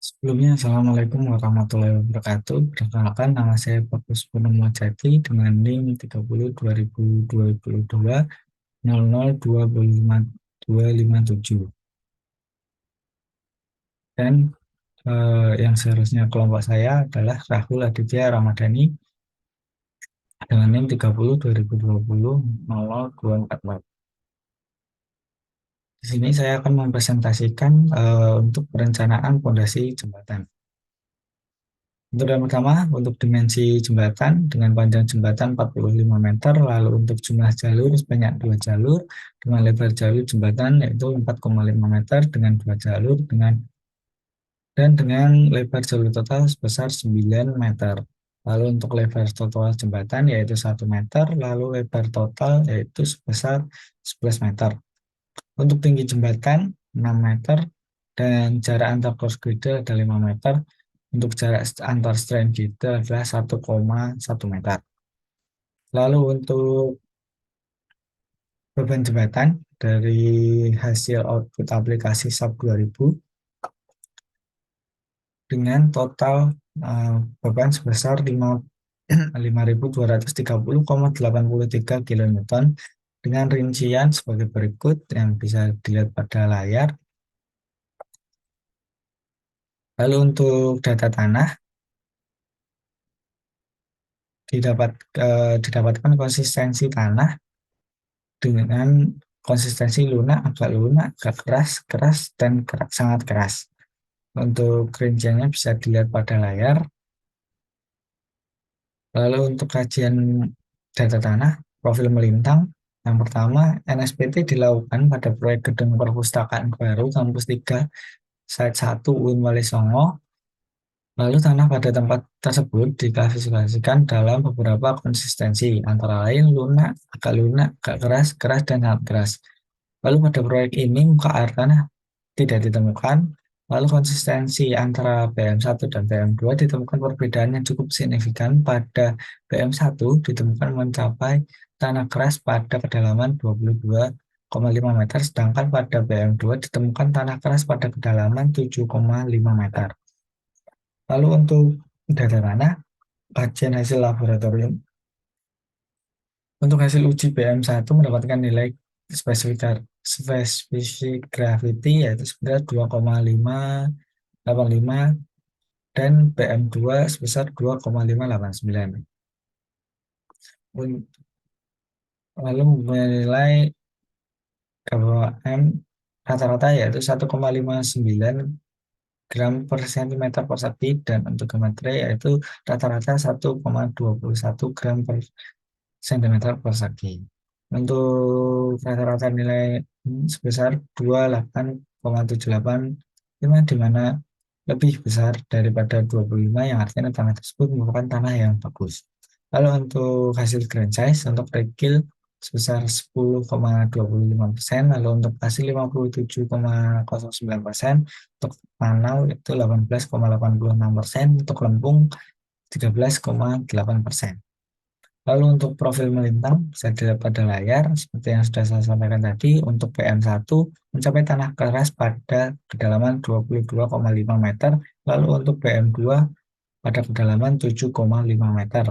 Sebelumnya, Assalamualaikum warahmatullahi wabarakatuh. Perkenalkan, nama saya Bagus Purnomo Jati dengan NIM 30 2022 0025 257. Dan yang seharusnya kelompok saya adalah Rahul Aditya Ramadhani dengan NIM 30 2020 0024. Di sini saya akan mempresentasikan untuk perencanaan pondasi jembatan. Untuk yang pertama, untuk dimensi jembatan dengan panjang jembatan 45 meter, lalu untuk jumlah jalur sebanyak 2 jalur, dengan lebar jalur jembatan yaitu 4,5 meter dengan 2 jalur dengan lebar jalur total sebesar 9 meter. Lalu untuk lebar total jembatan yaitu 1 meter, lalu lebar total yaitu sebesar 11 meter. Untuk tinggi jembatan 6 meter dan jarak antar cross girdle ada 5 meter. Untuk jarak antar strand girdle adalah 1,1 meter. Lalu untuk beban jembatan dari hasil output aplikasi SAP 2000 dengan total beban sebesar 5.230,83 kilonewton dengan rincian sebagai berikut yang bisa dilihat pada layar. Lalu untuk data tanah didapatkan konsistensi tanah dengan konsistensi lunak, agak keras, keras, dan sangat keras. Untuk rinciannya bisa dilihat pada layar. Lalu untuk kajian data tanah, profil melintang, yang pertama NSPT dilakukan pada proyek gedung perpustakaan baru Kampus 3 Site 1 UIN Wali Songo. Lalu tanah pada tempat tersebut diklasifikasikan dalam beberapa konsistensi, antara lain lunak, agak keras, keras, dan sangat keras. Lalu pada proyek ini muka air tanah tidak ditemukan. Lalu konsistensi antara BM1 dan BM2 ditemukan perbedaan yang cukup signifikan. Pada BM1 ditemukan mencapai tanah keras pada kedalaman 22,5 meter, sedangkan pada BM2 ditemukan tanah keras pada kedalaman 7,5 meter. Lalu untuk data tanah, kajian hasil laboratorium. Untuk hasil uji BM1 mendapatkan nilai spesifik gravity yaitu sebesar 2,585 dan BM2 sebesar 2,589. Lalu menilai KBM rata-rata yaitu 1,59 gram per sentimeter persegi dan untuk geometri yaitu rata-rata 1,21 gram per sentimeter persegi. Untuk rata-rata nilai sebesar 28,785 di mana lebih besar daripada 25 yang artinya tanah tersebut merupakan tanah yang bagus. Lalu untuk hasil grand size untuk regil sebesar 10,25%, lalu untuk hasil 57,09%, untuk Manau itu 18,86%, untuk Lempung 13,8%. Lalu untuk profil melintang bisa dilihat pada layar seperti yang sudah saya sampaikan tadi. Untuk PM1 mencapai tanah keras pada kedalaman 22,5 meter, lalu untuk PM2 pada kedalaman 7,5 meter.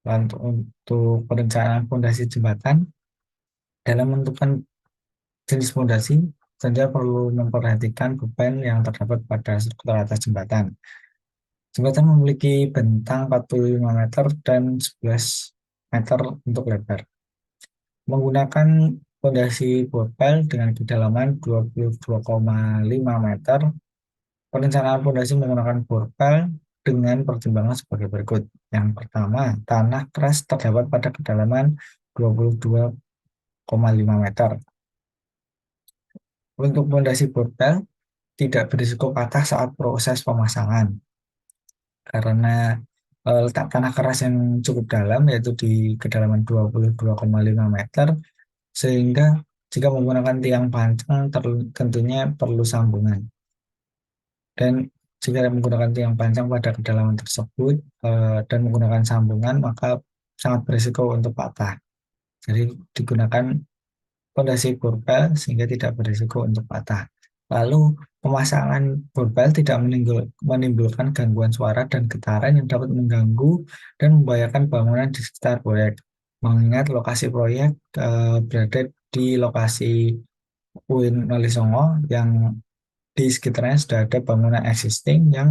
Dan untuk perencanaan fondasi jembatan, dalam menentukan jenis fondasi, Anda perlu memperhatikan beban yang terdapat pada struktur atas jembatan. Jembatan memiliki bentang 45 meter dan 11 meter untuk lebar. Menggunakan fondasi borpel dengan kedalaman 22,5 meter, perencanaan fondasi menggunakan borpel dengan pertimbangan sebagai berikut. Yang pertama, tanah keras terdapat pada kedalaman 22,5 meter. Untuk fondasi borpel tidak berisiko patah saat proses pemasangan karena letak tanah keras yang cukup dalam yaitu di kedalaman 22,5 meter, sehingga jika menggunakan tiang panjang tentunya perlu sambungan. Dan jika menggunakan tiang panjang pada kedalaman tersebut dan menggunakan sambungan maka sangat berisiko untuk patah. Jadi digunakan fondasi borpel sehingga tidak berisiko untuk patah. Lalu pemasangan borbal tidak menimbulkan gangguan suara dan getaran yang dapat mengganggu dan membahayakan bangunan di sekitar proyek. Mengingat lokasi proyek berada di lokasi UIN Wali Songo yang di sekitarnya sudah ada bangunan existing eh,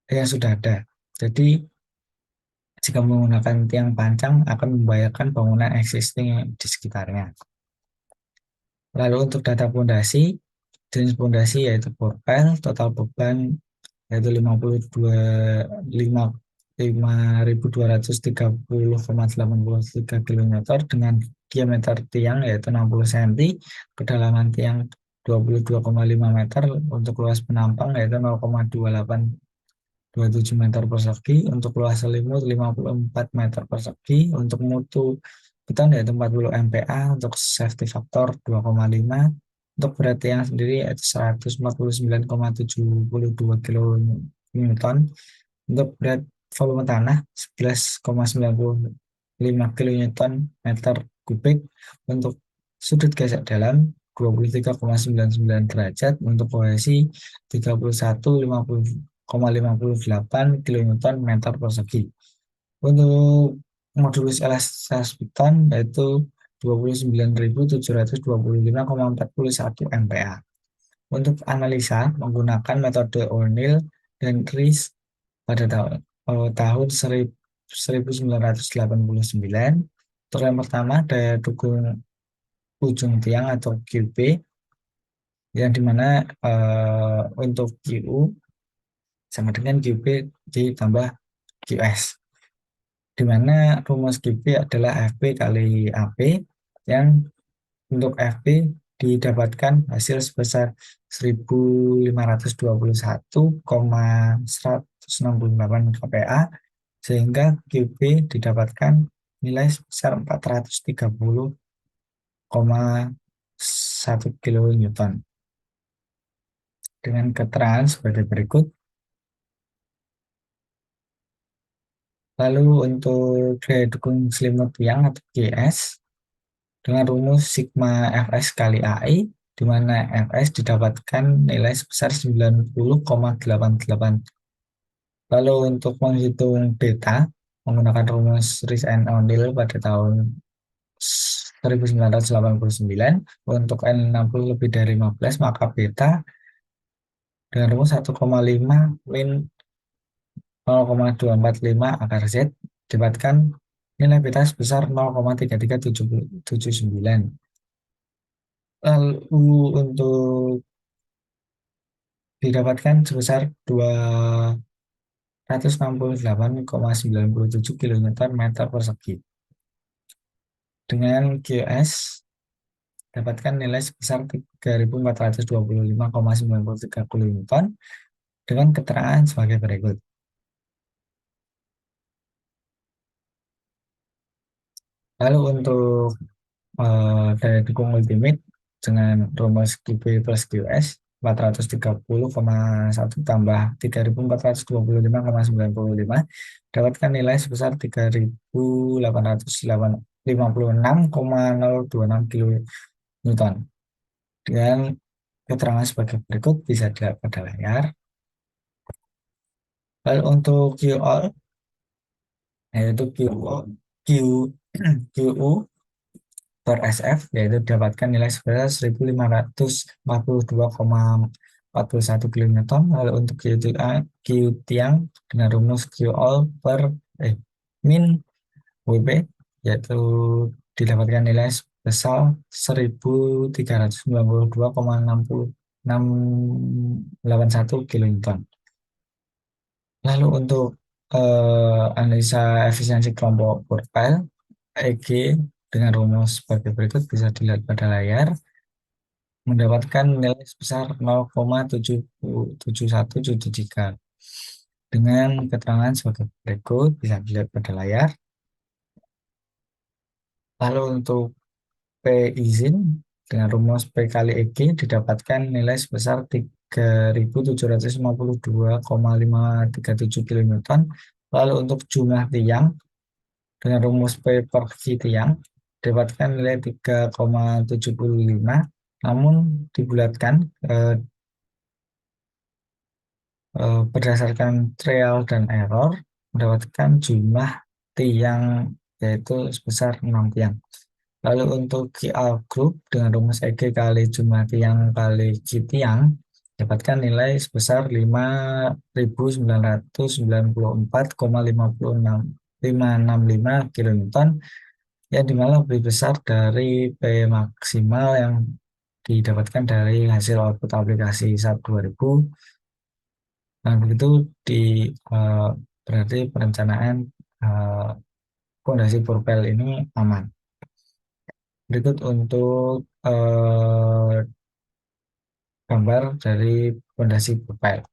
yang sudah ada. Jadi jika menggunakan tiang pancang akan membahayakan bangunan existing yang di sekitarnya. Lalu untuk data pondasi, jenis pondasi yaitu profile, total beban yaitu 5.230,83 km dengan diameter tiang yaitu 60 cm, kedalaman tiang 22,5 meter, untuk luas penampang yaitu 0,2827 meter persegi, untuk luas selimut 54 meter persegi, untuk mutu beton yaitu 40 MPa, untuk safety factor 2,5, untuk berat tiang sendiri yaitu 149,72 kN, untuk berat volume tanah 11,95 kilonewton meter kubik, untuk sudut gesek dalam 23,99 derajat, untuk kohesi 31,58 kilonewton meter persegi. Untuk modulus elastisitas beton yaitu 29.725,41 MPa. Untuk analisa menggunakan metode O'Neill dan Rees pada tahun 1989. Untuk yang pertama, daya dukung ujung tiang atau QP, yang dimana untuk QU sama dengan QP ditambah QS, di mana rumus QP adalah FP kali AP, yang untuk FP didapatkan hasil sebesar 1.521,168 kPa, sehingga QP didapatkan nilai sebesar 430,1 kilonewton. Dengan keterangan sebagai berikut. Lalu untuk daya dukung selimut tiang atau GS dengan rumus sigma Fs kali AI, di mana Fs didapatkan nilai sebesar 90,88. Lalu untuk menghitung beta menggunakan rumus Rees and O'Neill pada tahun 1989, untuk N60 lebih dari 15 maka beta dengan rumus 1,5 min 0,245 akar Z dapatkan nilai beta sebesar 0,33779. Lalu untuk didapatkan sebesar 268,97 kN meter persegi. Dengan QS dapatkan nilai sebesar 3.425,93 kN dengan keterangan sebagai berikut. Lalu untuk daya dukung ultimate dengan rumus QP plus QS 430,1 tambah 3.425,95 dapatkan nilai sebesar 3.856,026 kN. Dengan keterangan sebagai berikut bisa dilihat pada layar. Lalu untuk QO yaitu Q, QU per SF yaitu dapatkan nilai sebesar 1.542,41 kN. Lalu untuk Q tiang dengan rumus Q all per min WP yaitu didapatkan nilai sebesar 1.392,681 kN. Lalu untuk analisa efisiensi kelompok quartile EG dengan rumus sebagai berikut bisa dilihat pada layar, mendapatkan nilai sebesar 0,77173. Dengan keterangan sebagai berikut bisa dilihat pada layar. Lalu untuk P izin dengan rumus P kali EG didapatkan nilai sebesar 3.752,537 kN. Lalu untuk jumlah tiang dengan rumus P per V tiang dapatkan nilai 3,75, namun dibulatkan eh, berdasarkan trial dan error mendapatkan jumlah tiang yaitu sebesar 6 tiang. Lalu untuk QL group dengan rumus EG kali jumlah tiang kali Q tiang dapatkan nilai sebesar 5.994,565 kilonewton yang dimana lebih besar dari P maksimal yang didapatkan dari hasil output aplikasi SAP 2000. Nah, begitu di eh, berarti perencanaan eh, fondasi Purpel ini aman. Berikut untuk gambar dari fondasi Purpel.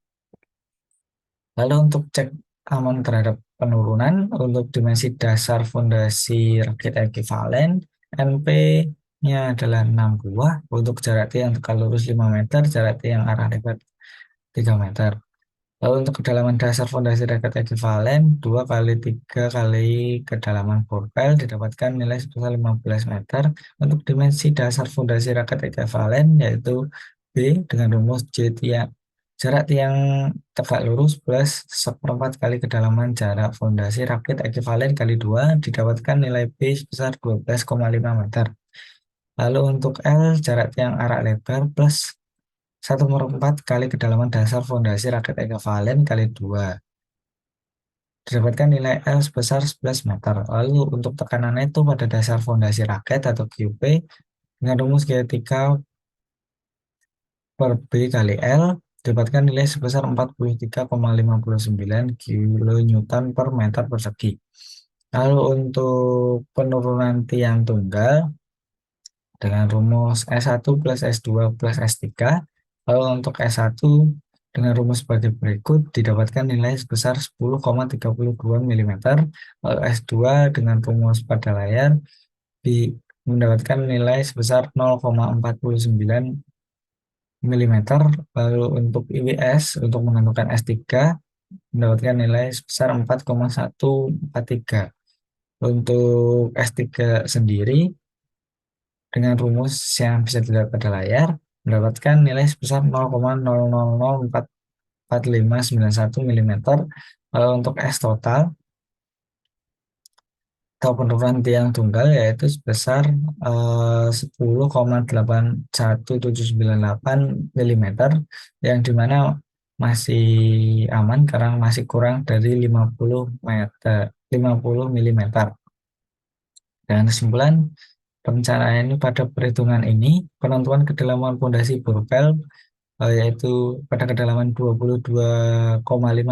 Lalu untuk cek aman terhadap penurunan, untuk dimensi dasar fondasi rakit ekuivalen, NP-nya adalah 6 buah, untuk jarak tiang tegak lurus 5 meter, jarak tiang arah lebar 3 meter. Lalu untuk kedalaman dasar fondasi raket ekuivalen 2 kali 3 kali kedalaman borpel didapatkan nilai sebesar 15 meter. Untuk dimensi dasar fondasi raket ekuivalen yaitu B dengan rumus J tiang jarak tiang tegak lurus plus seperempat kali kedalaman jarak fondasi rakit ekuivalen kali 2 didapatkan nilai B sebesar 12,5 meter. Lalu untuk L jarak tiang arah lebar plus 1/4 kali kedalaman dasar fondasi rakit ekuivalen kali 2. Didapatkan nilai L sebesar 11 meter. Lalu untuk tekanan itu pada dasar fondasi raket atau QP dengan rumus G3 per B kali L didapatkan nilai sebesar 43,59 kilonewton per meter persegi. Lalu untuk penurunan tiang tunggal dengan rumus S1 plus S2 plus S3. Lalu untuk S1 dengan rumus sebagai berikut didapatkan nilai sebesar 10,32 mm. Lalu S2 dengan rumus pada layar mendapatkan nilai sebesar 0,49 mm. Lalu untuk IWS untuk menentukan S3 mendapatkan nilai sebesar 4,143. Untuk S3 sendiri dengan rumus yang bisa dilihat pada layar mendapatkan nilai sebesar 0,00044591 mm. Lalu untuk S total atau penurunan tiang tunggal yaitu sebesar 10,81798 mm yang dimana masih aman karena masih kurang dari 50 mm. Dengan kesimpulan, perencanaan ini pada perhitungan ini, penentuan kedalaman pondasi borpel yaitu pada kedalaman 22,5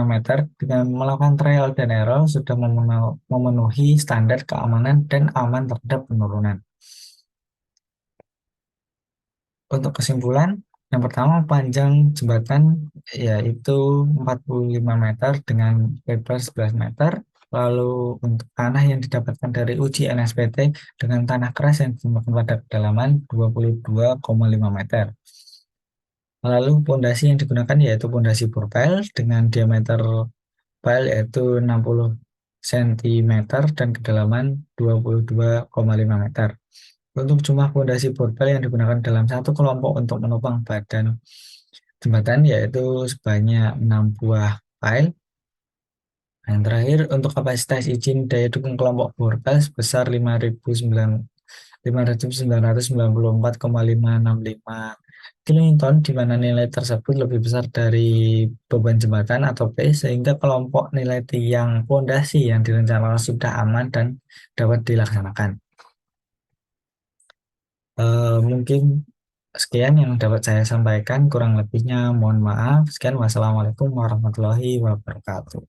meter dengan melakukan trial dan error sudah memenuhi standar keamanan dan aman terhadap penurunan. Untuk kesimpulan, yang pertama panjang jembatan yaitu 45 meter dengan lebar 11 meter. Lalu untuk tanah yang didapatkan dari uji NSPT dengan tanah keras yang ditemukan pada kedalaman 22,5 meter. Lalu pondasi yang digunakan yaitu pondasi borpel dengan diameter pile yaitu 60 cm dan kedalaman 22,5 meter. Untuk jumlah pondasi borpel yang digunakan dalam satu kelompok untuk menopang badan jembatan yaitu sebanyak 6 buah pile. Yang terakhir untuk kapasitas izin daya dukung kelompok borpel sebesar 5.994,565 kilonewton di mana nilai tersebut lebih besar dari beban jembatan atau P sehingga kelompok nilai tiang pondasi yang direncanakan sudah aman dan dapat dilaksanakan. Mungkin sekian yang dapat saya sampaikan, kurang lebihnya mohon maaf. Sekian, wassalamualaikum warahmatullahi wabarakatuh.